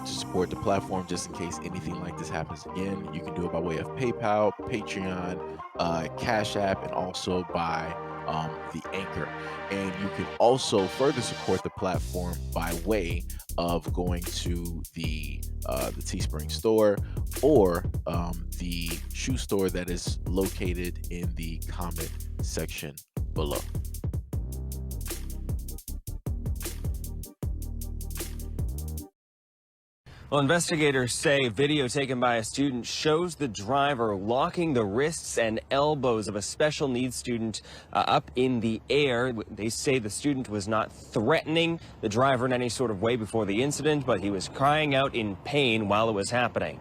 to support the platform just in case anything like this happens again, you can do it by way of PayPal, Patreon, Cash App, and also by the Anchor. And you can also further support the platform by way of going to the Teespring store or the shoe store that is located in the comment section below. Well, investigators say video taken by a student shows the driver locking the wrists and elbows of a special needs student up in the air. They say the student was not threatening the driver in any sort of way before the incident, but he was crying out in pain while it was happening.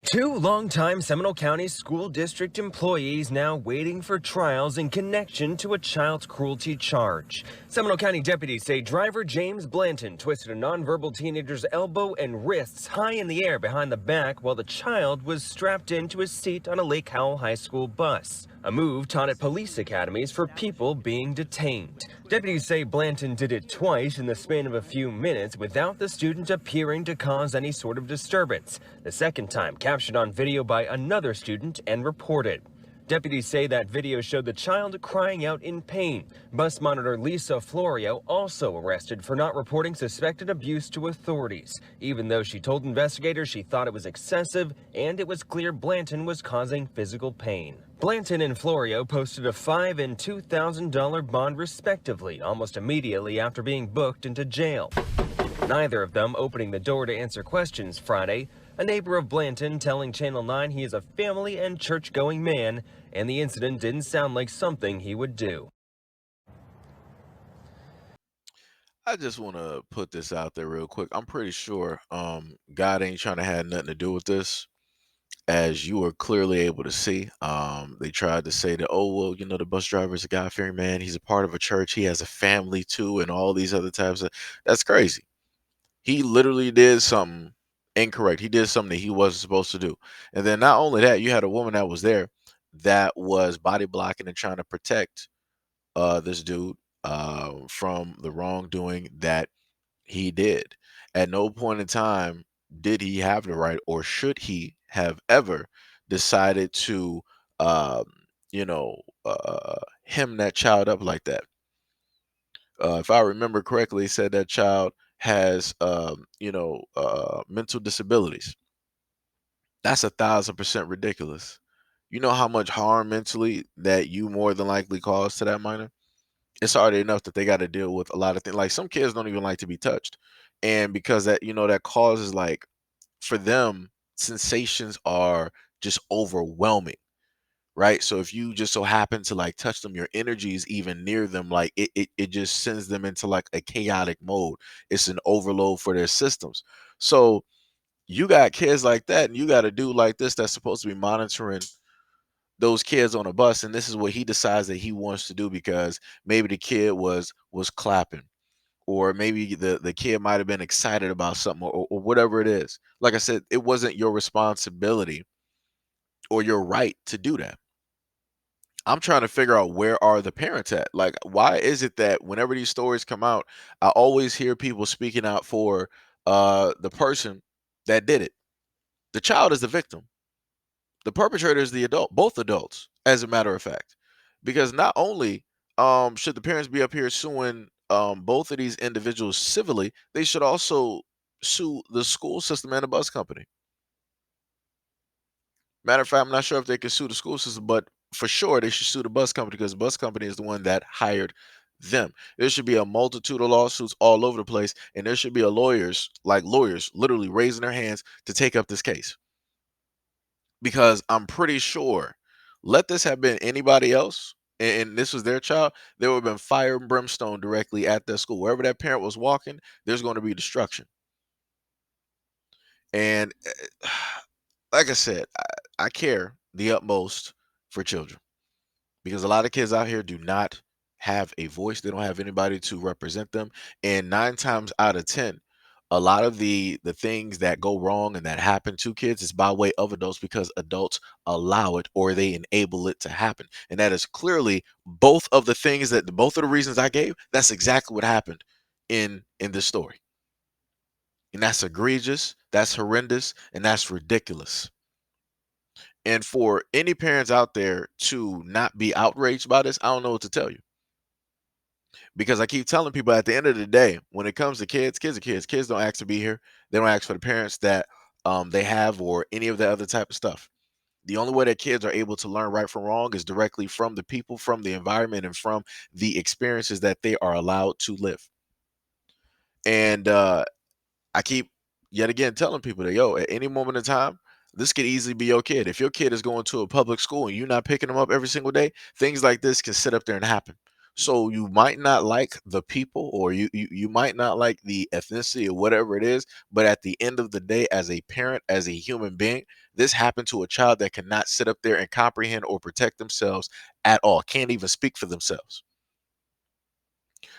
Two longtime Seminole County School District employees now waiting for trials in connection to a child cruelty charge. Seminole County deputies say driver James Blanton twisted a nonverbal teenager's elbow and wrists high in the air behind the back while the child was strapped into his seat on a Lake Howell High School bus, a move taught at police academies for people being detained. Deputies say Blanton did it twice in the span of a few minutes without the student appearing to cause any sort of disturbance. The second time captured on video by another student and reported. Deputies say that video showed the child crying out in pain. Bus monitor Lisa Florio also arrested for not reporting suspected abuse to authorities, even though she told investigators she thought it was excessive and it was clear Blanton was causing physical pain. Blanton and Florio posted a $5,000 and $2,000 bond respectively almost immediately after being booked into jail. Neither of them opening the door to answer questions Friday. A neighbor of Blanton telling Channel 9 he is a family and church-going man, and the incident didn't sound like something he would do. I just want to put this out there real quick. I'm pretty sure God ain't trying to have nothing to do with this. As you were clearly able to see, they tried to say that, oh, well, the bus driver is a God-fearing man. He's a part of a church. He has a family too, and all these other types of. That's crazy. He literally did something incorrect. He did something that he wasn't supposed to do. And then not only that, you had a woman that was there that was body blocking and trying to protect this dude from the wrongdoing that he did. At no point in time did he have the right, or should he have ever decided to, um, hem that child up like that. If I remember correctly, he said that child has, mental disabilities. That's 1,000% ridiculous. You know how much harm mentally that you more than likely cause to that minor? It's already enough that they got to deal with a lot of things. Like some kids don't even like to be touched. And because that causes like for them, sensations are just overwhelming, right? So if you just so happen to like touch them, your energy is even near them, like it just sends them into like a chaotic mode. It's an overload for their systems. So you got kids like that, and you got a dude like this that's supposed to be monitoring those kids on a bus, and this is what he decides that he wants to do because maybe the kid was clapping, or maybe the kid might have been excited about something, or whatever it is. Like I said, it wasn't your responsibility or your right to do that. I'm trying to figure out where are the parents at? Like, why is it that whenever these stories come out, I always hear people speaking out for the person that did it? The child is the victim. The perpetrator is the adult, both adults, as a matter of fact. Because not only should the parents be up here suing both of these individuals civilly, they should also sue the school system and the bus company. Matter of fact, I'm not sure if they can sue the school system, but for sure they should sue the bus company because the bus company is the one that hired them. There should be a multitude of lawsuits all over the place, and there should be lawyers, literally raising their hands to take up this case. Because I'm pretty sure, let this have been anybody else, and this was their child, there would have been fire and brimstone directly at their school. Wherever that parent was walking, there's going to be destruction. And like I said, I care the utmost for children because a lot of kids out here do not have a voice. They don't have anybody to represent them. And 9 times out of 10, a lot of the things that go wrong and that happen to kids is by way of adults because adults allow it or they enable it to happen. And that is clearly both of the reasons I gave. That's exactly what happened in this story. And that's egregious, that's horrendous, and that's ridiculous. And for any parents out there to not be outraged by this, I don't know what to tell you. Because I keep telling people at the end of the day, when it comes to kids, kids are kids. Kids don't ask to be here. They don't ask for the parents that they have or any of the other type of stuff. The only way that kids are able to learn right from wrong is directly from the people, from the environment, and from the experiences that they are allowed to live. And I keep yet again telling people that, yo, at any moment in time, this could easily be your kid. If your kid is going to a public school and you're not picking them up every single day, things like this can sit up there and happen. So you might not like the people, or you might not like the ethnicity or whatever it is, but at the end of the day, as a parent, as a human being, this happened to a child that cannot sit up there and comprehend or protect themselves at all, can't even speak for themselves.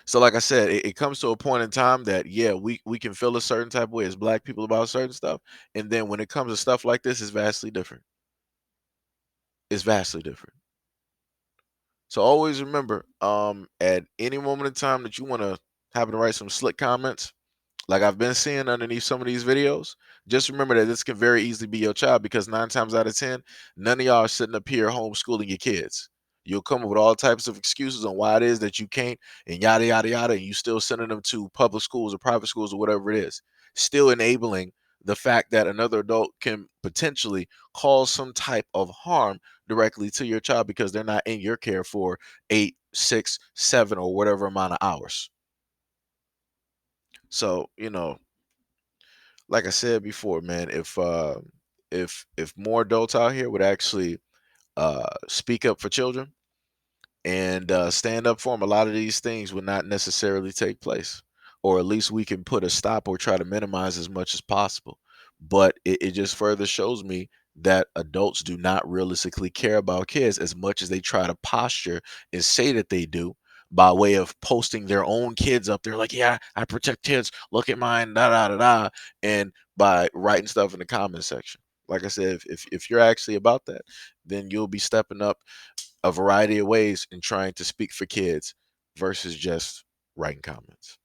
So, like I said, it comes to a point in time that yeah, we can feel a certain type of way as black people about certain stuff, and then when it comes to stuff like this, it's vastly different. It's vastly different. So always remember, at any moment in time that you want to happen to write some slick comments, like I've been seeing underneath some of these videos, just remember that this can very easily be your child, because 9 times out of 10, none of y'all are sitting up here homeschooling your kids. You'll come up with all types of excuses on why it is that you can't, and yada yada yada, and you still sending them to public schools or private schools or whatever it is, still enabling the fact that another adult can potentially cause some type of harm directly to your child because they're not in your care for 8, 6, 7, or whatever amount of hours. So, like I said before, man, if more adults out here would actually speak up for children and stand up for them, a lot of these things would not necessarily take place, or at least we can put a stop or try to minimize as much as possible. But it just further shows me that adults do not realistically care about kids as much as they try to posture and say that they do, by way of posting their own kids up there like, yeah, I protect kids, look at mine, da da da da, and by writing stuff in the comment section. Like I said, if you're actually about that, then you'll be stepping up a variety of ways in trying to speak for kids versus just writing comments.